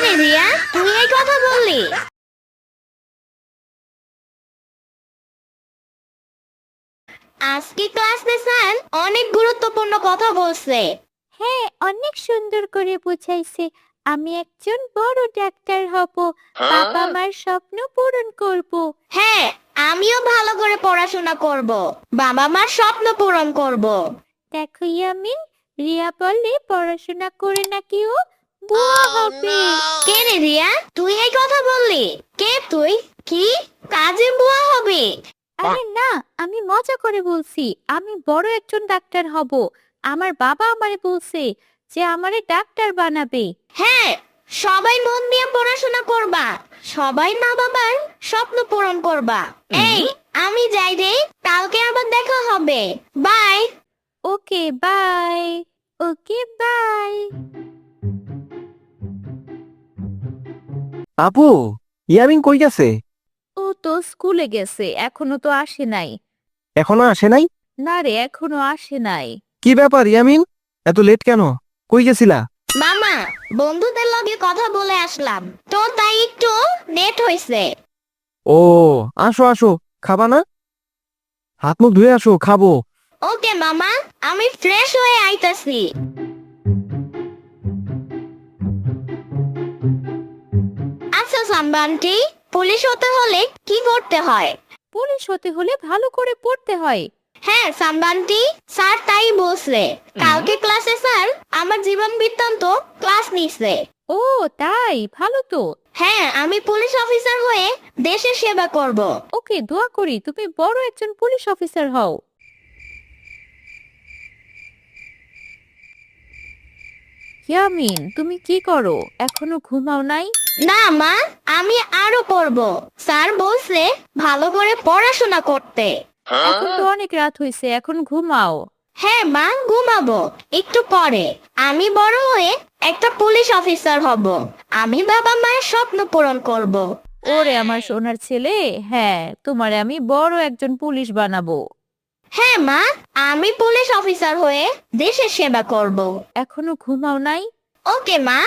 রে রিয়া, তুই এই কথা বললি? আজকে ক্লাসে স্যার অনেক গুরুত্বপূর্ণ কথা বলছে। হ্যাঁ, অনেক সুন্দর করে বুঝাইছে। আমি একজন বড় ডাক্তার হব, বাবা মার স্বপ্ন পূরণ করব। হ্যাঁ, আমিও ভালো করে পড়াশোনা করব, বাবা মার স্বপ্ন পূরণ করব। দেখো ইয়ামিন, রিয়া বলে পড়াশোনা করে নাকি ও বুয়া হবে। কে রে রিয়া, তুই এই কথা বললি? কে তুই? কি কাজে বুয়া হবে? আরে না, আমি মজা করে বলছি আমি বড় একজন ডাক্তার হব। আমার বাবা আমারে বলছে যে আমারে ডাক্তার বানাবে। হ্যাঁ, সবাই মন দিয়ে পড়াশোনা করবা, সবাই মা বাবার স্বপ্ন পূরণ করবা। এই, আমি যাই রে, কালকে আবার দেখা হবে। Bye. Okay bye. Okay bye. আপু, ইয়ামিন কই গেছে? ও তো স্কুলে গেছে, এখনো তো আসে নাই। এখনো আসে নাই? না রে, এখনো আসে নাই। কি ব্যাপার ইয়ামিন, এত লেট কেন? কই গেছিলা? মামা, বন্ধুদের লগে কথা বলে আসলাম তো, তাই একটু লেট হয়েছে। ও, আসো আসো, খাবা না? হাত মুখ ধুয়ে আসো, খাবো। ওকে মামা, আমি ফ্রেশ হয়ে আইতাছি। আচ্ছা সাম্বান্টি, পুলিশ হতে হলে কি করতে হয়? পুলিশ হতে হলে ভালো করে পড়তে হয়। হ্যাঁ সাম্বান্টি, স্যার তাই বলছে। কালকে ক্লাসে স্যার আমার জীবন বৃত্তান্ত ক্লাস নিছে। ও তাই, ভালো তো। হ্যাঁ, আমি পুলিশ অফিসার হয়ে দেশের সেবা করব। ওকে, দোয়া করি তুমি বড় একজন পুলিশ অফিসার হও। ইয়ামিন, তুমি কি করো? এখনো ঘুমাও নাই? না মা, আমি আরো পড়ব। স্যার বলছে ভালো করে পড়াশোনা করতে। এখন তো অনেক রাত হয়েছে, এখন ঘুমাও। হ্যাঁ মা, ঘুমাবো একটু পরে। আমি বড় হয়ে একটা পুলিশ অফিসার হব। আমি বাবা মায়ের স্বপ্ন পূরণ করব। ওরে আমার সোনার ছেলে, হ্যাঁ তোমারে আমি বড় একজন পুলিশ বানাবো। হ্যাঁ মা, আমি পুলিশ অফিসার হয়ে দেশের সেবা করব। এখনো ঘুমাও নাই? ওকে মা,